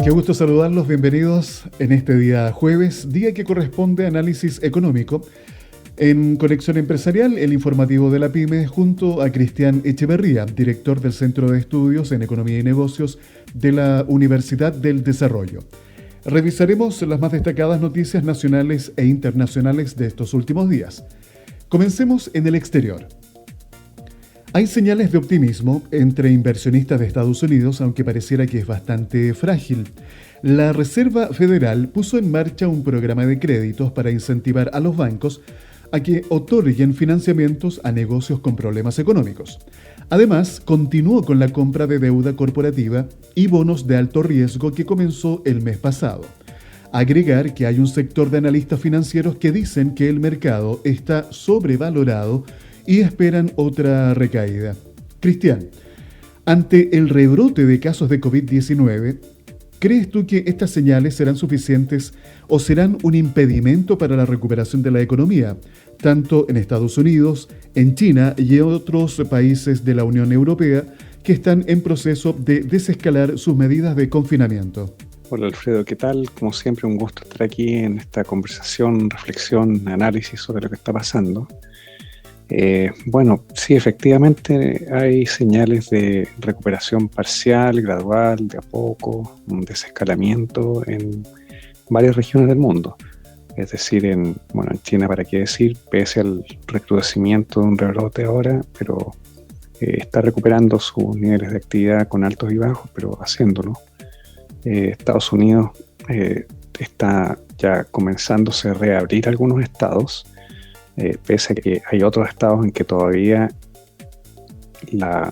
Qué gusto saludarlos, bienvenidos en este día jueves, día que corresponde a análisis económico. En Conexión Empresarial, el informativo de la PYME, junto a Cristian Echeverría, director del Centro de Estudios en Economía y Negocios de la Universidad del Desarrollo. Revisaremos las más destacadas noticias nacionales e internacionales de estos últimos días. Comencemos en el exterior. Hay señales de optimismo entre inversionistas de Estados Unidos, aunque pareciera que es bastante frágil. La Reserva Federal puso en marcha un programa de créditos para incentivar a los bancos a que otorguen financiamientos a negocios con problemas económicos. Además, continuó con la compra de deuda corporativa y bonos de alto riesgo que comenzó el mes pasado. Agregar que hay un sector de analistas financieros que dicen que el mercado está sobrevalorado y esperan otra recaída. Cristian, ante el rebrote de casos de COVID-19, ¿crees tú que estas señales serán suficientes o serán un impedimento para la recuperación de la economía, tanto en Estados Unidos, en China y en otros países de la Unión Europea que están en proceso de desescalar sus medidas de confinamiento? Hola Alfredo, ¿qué tal? Como siempre, un gusto estar aquí en esta conversación, reflexión, análisis sobre lo que está pasando. Bueno, sí, efectivamente hay señales de recuperación parcial, gradual, de a poco, un desescalamiento en varias regiones del mundo. Es decir, en China, para qué decir, pese al recrudecimiento de un rebrote ahora, pero está recuperando sus niveles de actividad con altos y bajos, pero haciéndolo. Estados Unidos está ya comenzándose a reabrir algunos estados, pese a que hay otros estados en que todavía la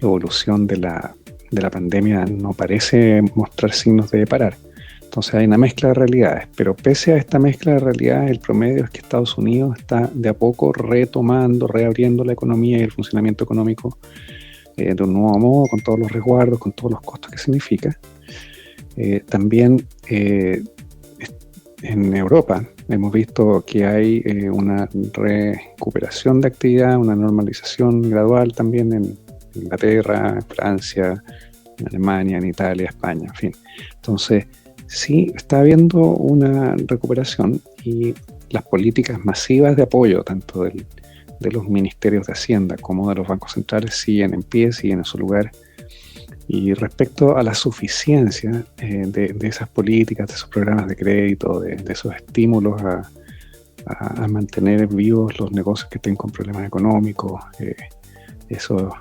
evolución de la pandemia no parece mostrar signos de parar. Entonces hay una mezcla de realidades, pero pese a esta mezcla de realidades, el promedio es que Estados Unidos está de a poco retomando, reabriendo la economía y el funcionamiento económico de un nuevo modo, con todos los resguardos, con todos los costos que significa. También en Europa hemos visto que hay una recuperación de actividad, una normalización gradual también en Inglaterra, en Francia, en Alemania, en Italia, España, en fin. Entonces, sí está habiendo una recuperación y las políticas masivas de apoyo, tanto de los ministerios de Hacienda como de los bancos centrales, siguen en pie, siguen en su lugar. Y respecto a la suficiencia de esas políticas, de esos programas de crédito, de esos estímulos a mantener vivos los negocios que estén con problemas económicos, esos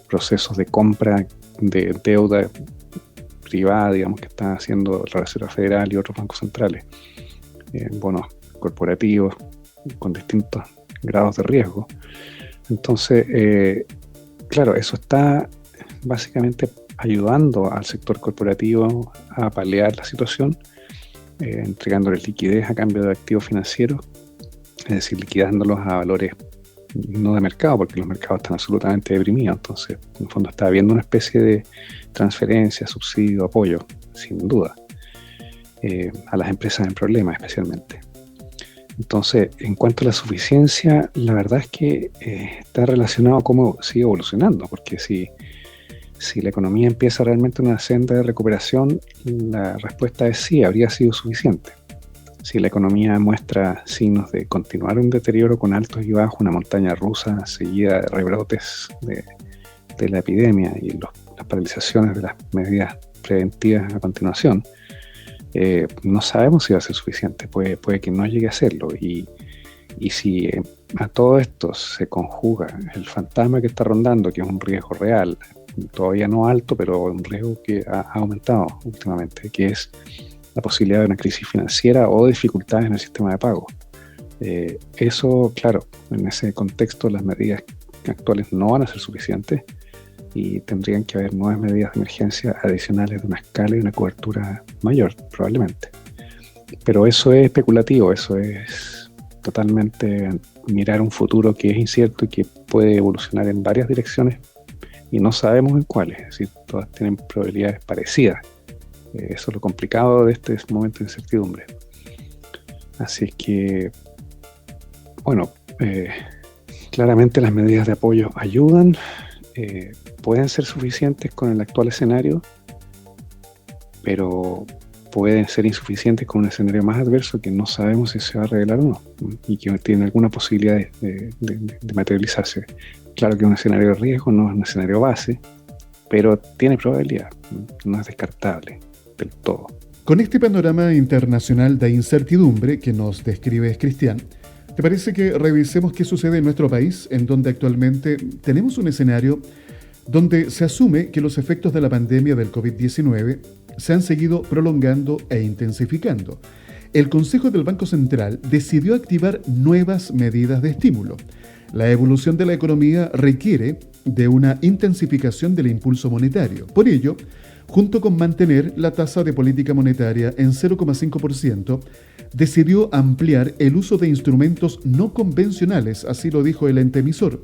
procesos de compra de deuda privada, digamos, que están haciendo la Reserva Federal y otros bancos centrales, bonos corporativos con distintos grados de riesgo. Entonces, claro, eso está básicamente ayudando al sector corporativo a paliar la situación, entregándole liquidez a cambio de activos financieros, es decir, liquidándolos a valores no de mercado, porque los mercados están absolutamente deprimidos. Entonces, en el fondo está habiendo una especie de transferencia, subsidio, apoyo, sin duda, a las empresas en problemas especialmente. Entonces, en cuanto a la suficiencia, la verdad es que está relacionado a cómo sigue evolucionando, porque si la economía empieza realmente una senda de recuperación, la respuesta es sí, habría sido suficiente. Si la economía muestra signos de continuar un deterioro con altos y bajos, una montaña rusa seguida de rebrotes de la epidemia y las paralizaciones de las medidas preventivas a continuación, no sabemos si va a ser suficiente, puede que no llegue a serlo. Y si a todo esto se conjuga el fantasma que está rondando, que es un riesgo real, todavía no alto, pero un riesgo que ha aumentado últimamente, que es la posibilidad de una crisis financiera o dificultades en el sistema de pago. Eso, claro, en ese contexto las medidas actuales no van a ser suficientes y tendrían que haber nuevas medidas de emergencia adicionales de una escala y una cobertura mayor, probablemente. Pero eso es especulativo, eso es totalmente mirar un futuro que es incierto y que puede evolucionar en varias direcciones y no sabemos en cuáles, es decir, todas tienen probabilidades parecidas. Eso es lo complicado de este momento de incertidumbre. Así que, bueno, claramente las medidas de apoyo ayudan, pueden ser suficientes con el actual escenario, pero pueden ser insuficientes con un escenario más adverso que no sabemos si se va a revelar o no, y que tiene alguna posibilidad de materializarse. Claro que un escenario de riesgo no es un escenario base, pero tiene probabilidad, no es descartable del todo. Con este panorama internacional de incertidumbre que nos describe Cristian, ¿te parece que revisemos qué sucede en nuestro país, en donde actualmente tenemos un escenario donde se asume que los efectos de la pandemia del COVID-19 se han seguido prolongando e intensificando? El Consejo del Banco Central decidió activar nuevas medidas de estímulo. La evolución de la economía requiere de una intensificación del impulso monetario. Por ello, junto con mantener la tasa de política monetaria en 0,5%, decidió ampliar el uso de instrumentos no convencionales, así lo dijo el ente emisor.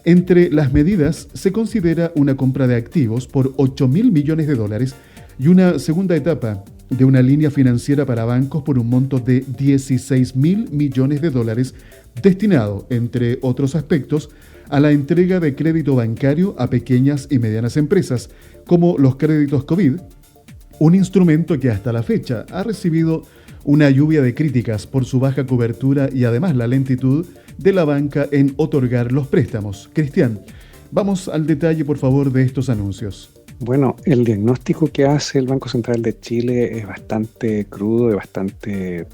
Entre las medidas se considera una compra de activos por $8.000 millones y una segunda etapa de una línea financiera para bancos por un monto de $16.000 millones, destinado, entre otros aspectos, a la entrega de crédito bancario a pequeñas y medianas empresas, como los créditos COVID, un instrumento que hasta la fecha ha recibido una lluvia de críticas por su baja cobertura y además la lentitud de la banca en otorgar los préstamos. Cristian, vamos al detalle, por favor, de estos anuncios. Bueno, el diagnóstico que hace el Banco Central de Chile es bastante crudo y bastante,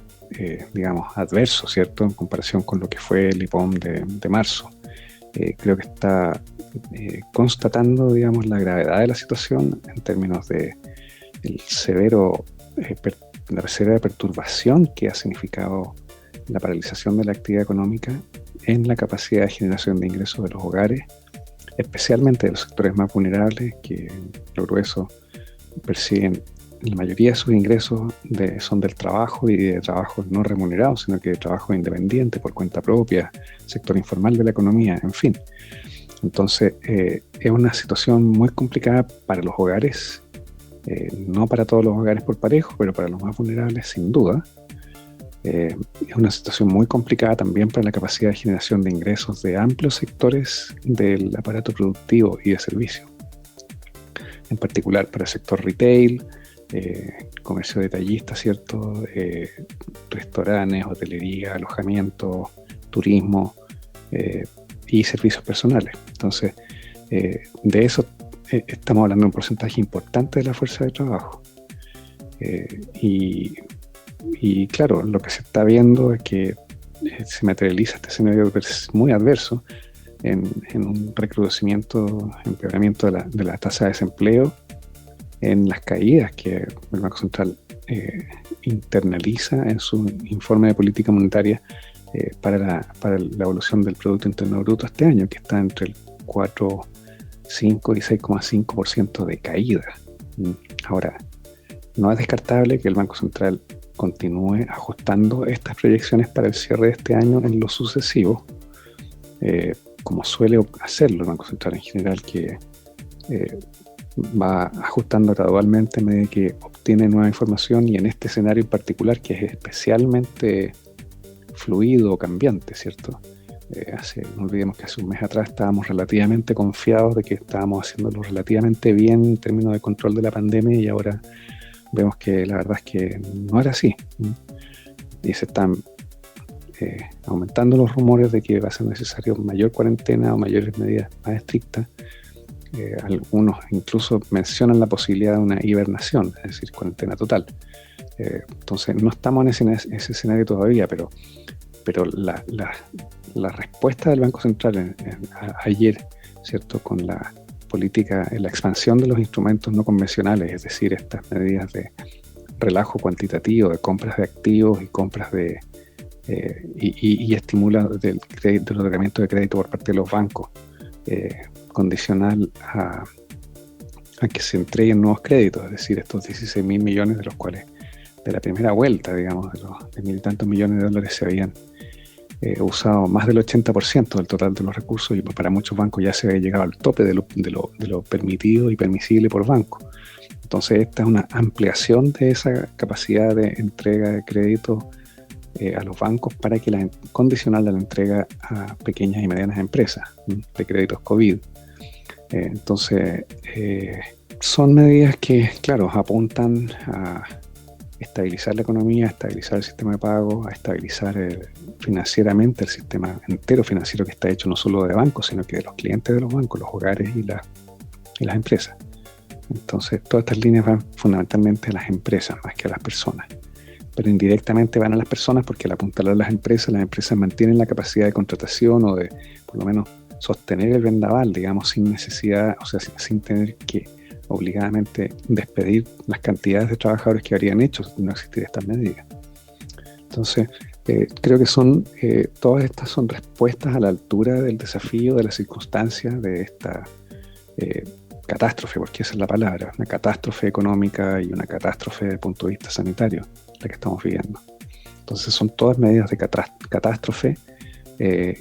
adverso, ¿cierto? En comparación con lo que fue el IPOM de marzo. Creo que está constatando, la gravedad de la situación en términos de la severa perturbación que ha significado la paralización de la actividad económica en la capacidad de generación de ingresos de los hogares, especialmente de los sectores más vulnerables, que lo grueso persiguen la mayoría de sus ingresos son del trabajo y de trabajos no remunerados, sino que de trabajo independiente, por cuenta propia, sector informal de la economía, en fin. Entonces, es una situación muy complicada para los hogares, no para todos los hogares por parejo, pero para los más vulnerables, sin duda. Es una situación muy complicada también para la capacidad de generación de ingresos de amplios sectores del aparato productivo y de servicio. En particular para el sector retail, comercio detallista, ¿cierto? Restaurantes, hotelería, alojamiento, turismo y servicios personales. Entonces, de eso estamos hablando de un porcentaje importante de la fuerza de trabajo. Y claro, lo que se está viendo es que se materializa este escenario muy adverso en un recrudecimiento, empeoramiento de la tasa de desempleo, en las caídas que el Banco Central internaliza en su informe de política monetaria para la evolución del Producto Interno Bruto este año, que está entre el 4,5 y 6,5% de caída. Ahora, no es descartable que el Banco Central continúe ajustando estas proyecciones para el cierre de este año en lo sucesivo, como suele hacerlo el Banco Central en general, que va ajustando gradualmente a medida que obtiene nueva información, y en este escenario en particular, que es especialmente fluido o cambiante, ¿cierto? No olvidemos que hace un mes atrás estábamos relativamente confiados de que estábamos haciéndolo relativamente bien en términos de control de la pandemia, y ahora vemos que la verdad es que no era así. Y se están aumentando los rumores de que va a ser necesario mayor cuarentena o mayores medidas más estrictas. Algunos incluso mencionan la posibilidad de una hibernación, es decir, cuarentena total. Entonces no estamos en ese escenario todavía, pero la respuesta del Banco Central ayer, ¿cierto?, con la política, la expansión de los instrumentos no convencionales, es decir, estas medidas de relajo cuantitativo, de compras de activos y compras y estimula del otorgamiento de crédito por parte de los bancos, condicional a que se entreguen nuevos créditos, es decir, estos 16.000 millones, de los cuales de la primera vuelta, digamos, de los 1.000 y tantos millones de dólares se habían usado más del 80% del total de los recursos, y para muchos bancos ya se había llegado al tope de lo permitido y permisible por banco. Entonces esta es una ampliación de esa capacidad de entrega de crédito a los bancos para que condicional a la entrega a pequeñas y medianas empresas de créditos COVID. Entonces Son medidas que, claro, apuntan a estabilizar la economía, a estabilizar el sistema de pago, a estabilizar financieramente el sistema entero financiero que está hecho no solo de bancos, sino que de los clientes de los bancos, los hogares y las empresas. Entonces, todas estas líneas van fundamentalmente a las empresas más que a las personas. Pero indirectamente van a las personas porque al apuntalar a las empresas mantienen la capacidad de contratación o de, por lo menos, sostener el vendaval, digamos, sin necesidad, o sea, sin tener que obligadamente despedir las cantidades de trabajadores que habrían hecho si no existiera estas medidas. Entonces, creo que todas estas son respuestas a la altura del desafío, de las circunstancias, de esta catástrofe, porque esa es la palabra, una catástrofe económica y una catástrofe desde el punto de vista sanitario, la que estamos viviendo. Entonces son todas medidas de catástrofe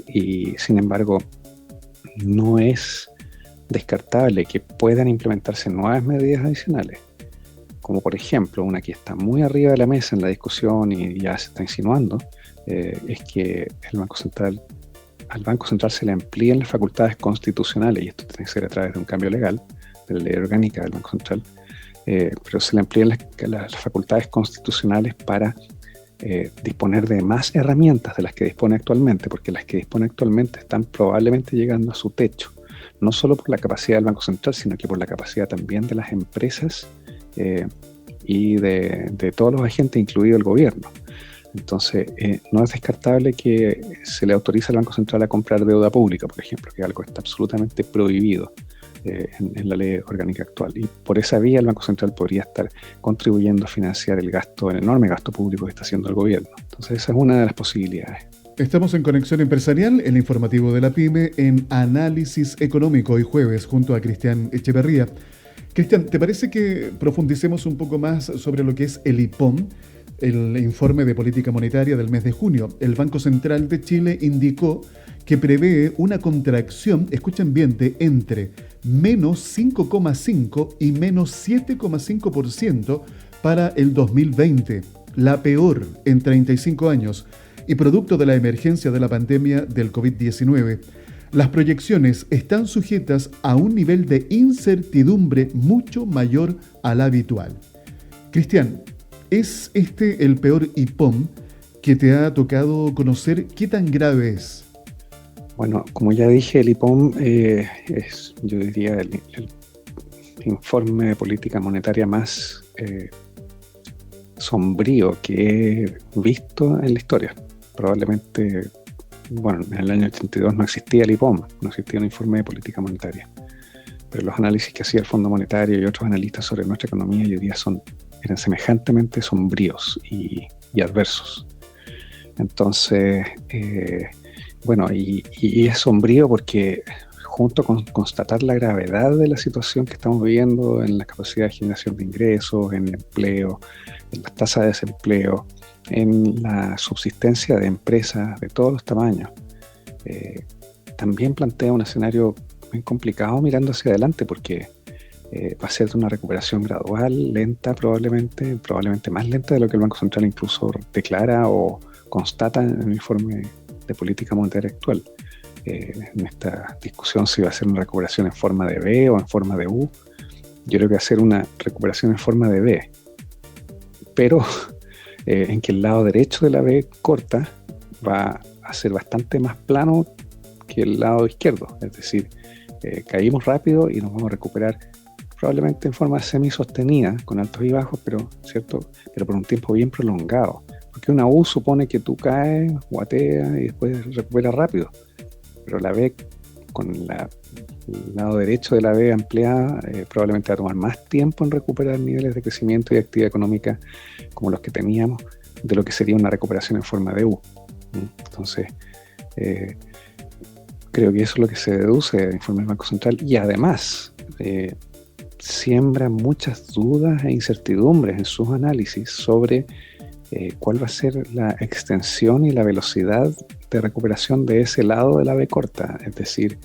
y sin embargo no es descartable que puedan implementarse nuevas medidas adicionales, como por ejemplo una que está muy arriba de la mesa en la discusión y ya se está insinuando, es que al Banco Central se le amplíen las facultades constitucionales, y esto tiene que ser a través de un cambio legal, de la ley orgánica del Banco Central, pero se le amplíen las facultades constitucionales para disponer de más herramientas de las que dispone actualmente, porque las que dispone actualmente están probablemente llegando a su techo, no solo por la capacidad del Banco Central, sino que por la capacidad también de las empresas y de todos los agentes, incluido el gobierno. Entonces, no es descartable que se le autorice al Banco Central a comprar deuda pública, por ejemplo, que es algo que está absolutamente prohibido en la ley orgánica actual. Y por esa vía el Banco Central podría estar contribuyendo a financiar el enorme gasto público que está haciendo el gobierno. Entonces, esa es una de las posibilidades. Estamos en Conexión Empresarial, el informativo de la PYME, en Análisis Económico, hoy jueves, junto a Cristian Echeverría. Cristian, ¿te parece que profundicemos un poco más sobre lo que es el IPOM? El informe de política monetaria del mes de junio. El Banco Central de Chile indicó que prevé una contracción, escuchen bien, de entre menos 5,5 y menos 7,5% para el 2020, la peor en 35 años, y producto de la emergencia de la pandemia del COVID-19. Las proyecciones están sujetas a un nivel de incertidumbre mucho mayor al habitual. Cristian, ¿es este el peor IPOM que te ha tocado conocer? ¿Qué tan grave es? Bueno, como ya dije, el IPOM es, yo diría, el informe de política monetaria más sombrío que he visto en la historia. Probablemente, bueno, en el año 82 no existía el IPOM, no existía un informe de política monetaria. Pero los análisis que hacía el Fondo Monetario y otros analistas sobre nuestra economía hoy día eran semejantemente sombríos y adversos. Entonces, bueno, y es sombrío porque junto con constatar la gravedad de la situación que estamos viviendo en la capacidad de generación de ingresos, en el empleo, en las tasas de desempleo, en la subsistencia de empresas de todos los tamaños, también plantea un escenario muy complicado mirando hacia adelante porque va a ser de una recuperación gradual, lenta probablemente más lenta de lo que el Banco Central incluso declara o constata en el informe de política monetaria actual. En esta discusión si va a ser una recuperación en forma de V o en forma de U. Yo creo que va a ser una recuperación en forma de V, pero en que el lado derecho de la V corta va a ser bastante más plano que el lado izquierdo, es decir, caímos rápido y nos vamos a recuperar probablemente en forma semi-sostenida, con altos y bajos, pero por un tiempo bien prolongado, porque una U supone que tú caes, guateas y después recuperas rápido, pero la V con el lado derecho de la V ampliada probablemente va a tomar más tiempo en recuperar niveles de crecimiento y actividad económica como los que teníamos, de lo que sería una recuperación en forma de U. Entonces, creo que eso es lo que se deduce del informe del Banco Central y además siembra muchas dudas e incertidumbres en sus análisis sobre cuál va a ser la extensión y la velocidad de recuperación de ese lado de la V corta, es decir,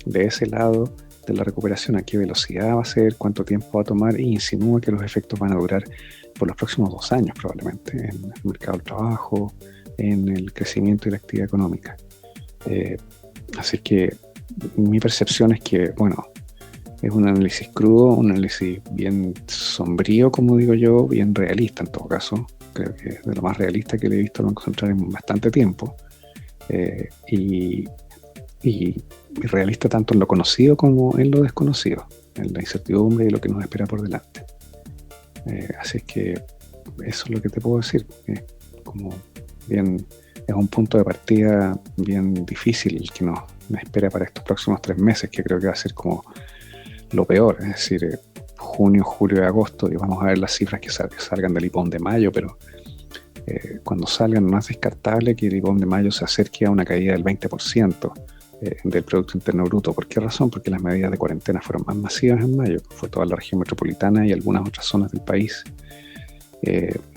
de ese lado de la recuperación, a qué velocidad va a ser, cuánto tiempo va a tomar, y insinúa que los efectos van a durar por los próximos 2 años probablemente en el mercado del trabajo, en el crecimiento y la actividad económica. Así que mi percepción es que, bueno, Es un análisis crudo, un análisis bien sombrío, como digo yo, bien realista en todo caso. Creo que es de lo más realista que le he visto al Banco Central en bastante tiempo. Y realista tanto en lo conocido como en lo desconocido, en la incertidumbre y lo que nos espera por delante. Así es que eso es lo que te puedo decir. Como bien, es un punto de partida bien difícil el que nos espera para estos próximos 3 meses, que creo que va a ser como lo peor, es decir, junio, julio y agosto, y vamos a ver las cifras que salgan del IPOM de mayo, pero cuando salgan no es descartable que el IPOM de mayo se acerque a una caída del 20% del Producto Interno Bruto. ¿Por qué razón? Porque las medidas de cuarentena fueron más masivas en mayo, fue toda la región metropolitana y algunas otras zonas del país.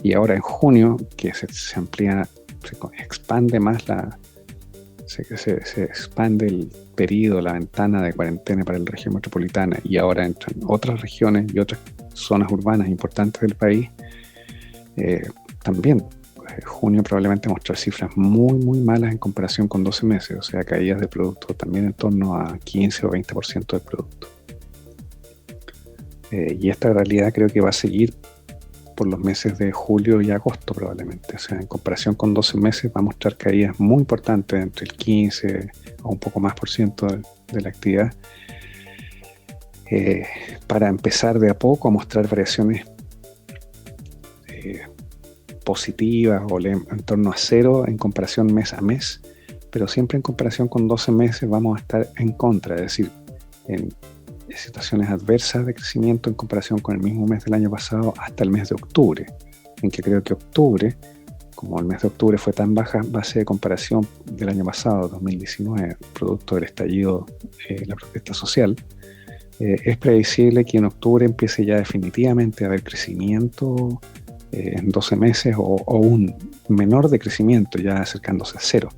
Y ahora en junio, que se amplía, se expande más se expande el periodo, la ventana de cuarentena para la región metropolitana, y ahora entran otras regiones y otras zonas urbanas importantes del país. También junio probablemente mostrar cifras muy muy malas en comparación con 12 meses, o sea, caídas de producto también en torno a 15 o 20% del producto. Y esta realidad creo que va a seguir por los meses de julio y agosto probablemente. O sea, en comparación con 12 meses va a mostrar caídas muy importantes, entre el 15 o un poco más por ciento de la actividad, para empezar de a poco a mostrar variaciones positivas o en torno a cero en comparación mes a mes, pero siempre en comparación con 12 meses vamos a estar en contra, es decir, en situaciones adversas de crecimiento en comparación con el mismo mes del año pasado hasta el mes de octubre, en que creo que octubre, como el mes de octubre fue tan baja base de comparación del año pasado, 2019, producto del estallido, la protesta social, es previsible que en octubre empiece ya definitivamente a haber crecimiento en 12 meses o un menor decrecimiento, ya acercándose a cero.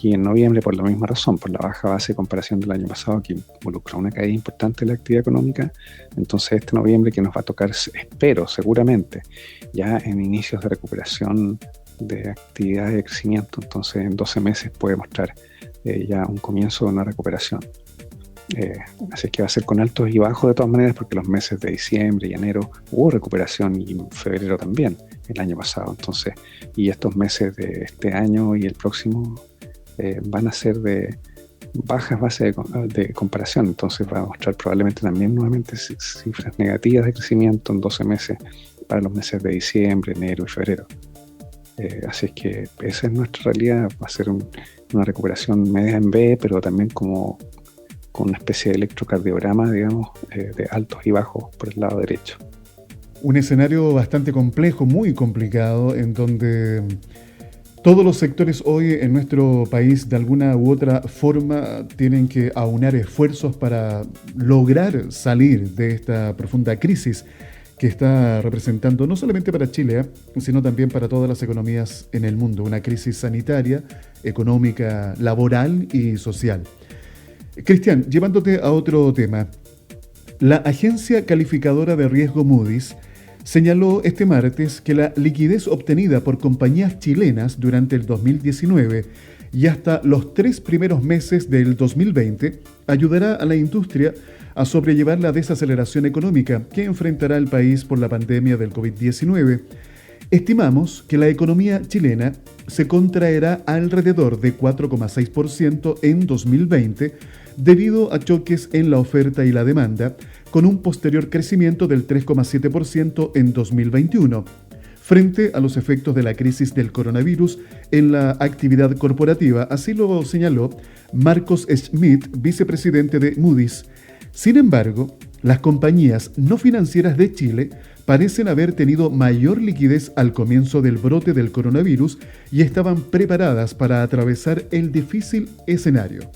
Y en noviembre, por la misma razón, por la baja base de comparación del año pasado, que involucra una caída importante de la actividad económica, entonces este noviembre que nos va a tocar, espero, seguramente, ya en inicios de recuperación de actividad de crecimiento, entonces en 12 meses puede mostrar ya un comienzo de una recuperación. Así que va a ser con altos y bajos de todas maneras, porque los meses de diciembre y enero hubo recuperación, y en febrero también, el año pasado. Entonces, y estos meses de este año y el próximo van a ser de bajas bases de comparación. Entonces va a mostrar probablemente también nuevamente cifras negativas de crecimiento en 12 meses para los meses de diciembre, enero y febrero. Así es que esa es nuestra realidad. Va a ser una recuperación media en B, pero también como con una especie de electrocardiograma, digamos, de altos y bajos por el lado derecho. Un escenario bastante complejo, muy complicado, en donde todos los sectores hoy en nuestro país de alguna u otra forma tienen que aunar esfuerzos para lograr salir de esta profunda crisis que está representando no solamente para Chile, sino también para todas las economías en el mundo. Una crisis sanitaria, económica, laboral y social. Cristian, llevándote a otro tema, la agencia calificadora de riesgo Moody's señaló este martes que la liquidez obtenida por compañías chilenas durante el 2019 y hasta los 3 primeros meses del 2020 ayudará a la industria a sobrellevar la desaceleración económica que enfrentará el país por la pandemia del COVID-19. Estimamos que la economía chilena se contraerá alrededor de 4,6% en 2020 debido a choques en la oferta y la demanda, con un posterior crecimiento del 3,7% en 2021, frente a los efectos de la crisis del coronavirus en la actividad corporativa. Así lo señaló Marcos Schmidt, vicepresidente de Moody's. Sin embargo, las compañías no financieras de Chile parecen haber tenido mayor liquidez al comienzo del brote del coronavirus y estaban preparadas para atravesar el difícil escenario.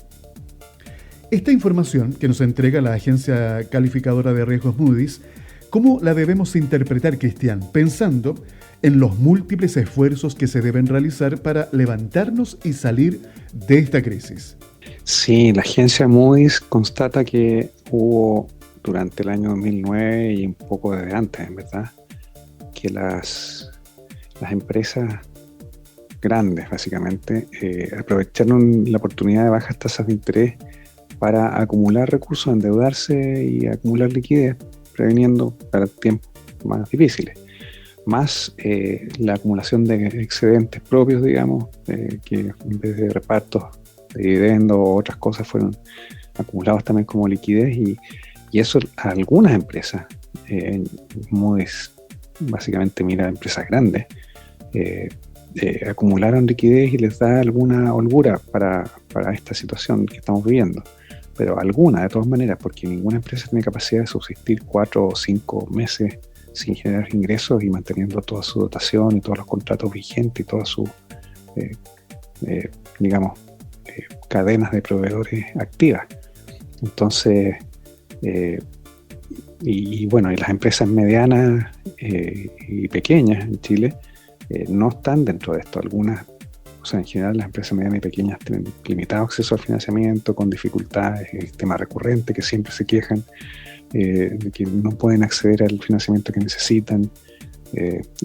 Esta información que nos entrega la agencia calificadora de riesgos Moody's, ¿cómo la debemos interpretar, Cristian? Pensando en los múltiples esfuerzos que se deben realizar para levantarnos y salir de esta crisis. Sí, la agencia Moody's constata que hubo durante el año 2009 y un poco desde antes, en verdad, que las empresas grandes, básicamente, aprovecharon la oportunidad de bajas tasas de interés para acumular recursos, endeudarse y acumular liquidez, previniendo para tiempos más difíciles. Más la acumulación de excedentes propios, digamos, que en vez de repartos de dividendos o otras cosas fueron acumulados también como liquidez, y eso a algunas empresas, Moody's básicamente mira a empresas grandes, acumularon liquidez y les da alguna holgura para esta situación que estamos viviendo. Pero alguna, de todas maneras, porque ninguna empresa tiene capacidad de subsistir 4 o 5 meses sin generar ingresos y manteniendo toda su dotación y todos los contratos vigentes y todas sus, cadenas de proveedores activas. Entonces, y las empresas medianas y pequeñas en Chile no están dentro de esto. Algunas, en general las empresas medianas y pequeñas tienen limitado acceso al financiamiento, con dificultades, el tema recurrente que siempre se quejan de que no pueden acceder al financiamiento que necesitan.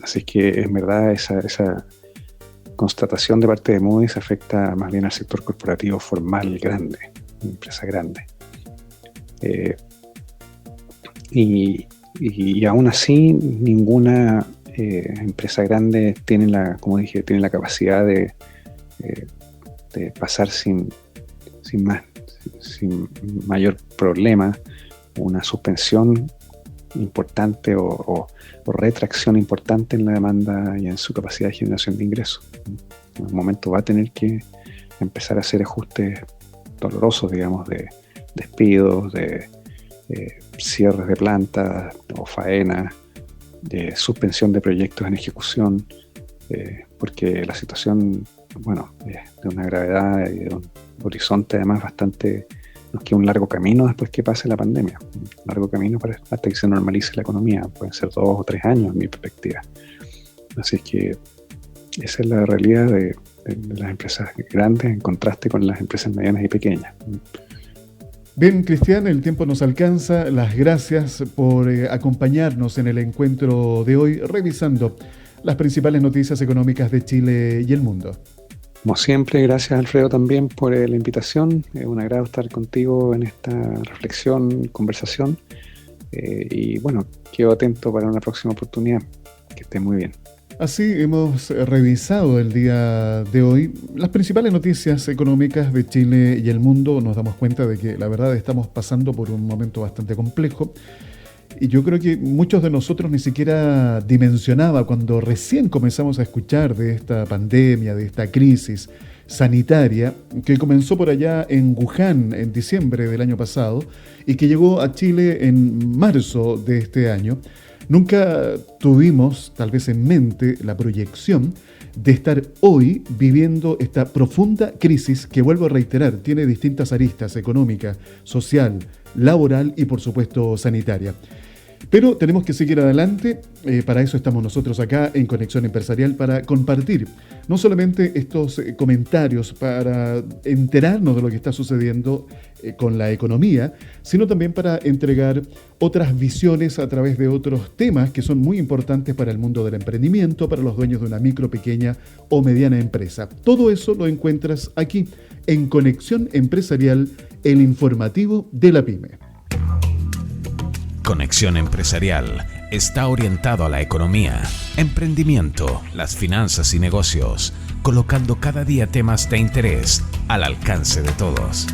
Así que en verdad esa constatación de parte de Moody's afecta más bien al sector corporativo formal grande, empresa grande. Y aún así ninguna empresa grande tiene la capacidad de pasar sin mayor problema una suspensión importante o retracción importante en la demanda y en su capacidad de generación de ingresos. En un momento va a tener que empezar a hacer ajustes dolorosos, digamos, de despidos, de cierres de plantas o faenas, de suspensión de proyectos en ejecución, porque la situación, es de una gravedad y de un horizonte además bastante. Nos queda un largo camino después que pase la pandemia, un largo camino hasta que se normalice la economía. Pueden ser 2 o 3 años en mi perspectiva. Así es que esa es la realidad de las empresas grandes en contraste con las empresas medianas y pequeñas. Bien, Cristian, el tiempo nos alcanza. Las gracias por acompañarnos en el encuentro de hoy, revisando las principales noticias económicas de Chile y el mundo. Como siempre, gracias Alfredo también por la invitación. Es un agrado estar contigo en esta reflexión, conversación. Quedo atento para una próxima oportunidad. Que esté muy bien. Así hemos revisado el día de hoy las principales noticias económicas de Chile y el mundo. Nos damos cuenta de que la verdad estamos pasando por un momento bastante complejo. Y yo creo que muchos de nosotros ni siquiera dimensionaba cuando recién comenzamos a escuchar de esta pandemia, de esta crisis sanitaria, que comenzó por allá en Wuhan en diciembre del año pasado y que llegó a Chile en marzo de este año. Nunca tuvimos, tal vez en mente, la proyección de estar hoy viviendo esta profunda crisis que, vuelvo a reiterar, tiene distintas aristas: económica, social, laboral y, por supuesto, sanitaria. Pero tenemos que seguir adelante. Para eso estamos nosotros acá en Conexión Empresarial, para compartir no solamente estos comentarios, para enterarnos de lo que está sucediendo con la economía, sino también para entregar otras visiones a través de otros temas que son muy importantes para el mundo del emprendimiento, para los dueños de una micro, pequeña o mediana empresa. Todo eso lo encuentras aquí en Conexión Empresarial, el informativo de la PYME. Conexión Empresarial está orientado a la economía, emprendimiento, las finanzas y negocios, colocando cada día temas de interés al alcance de todos.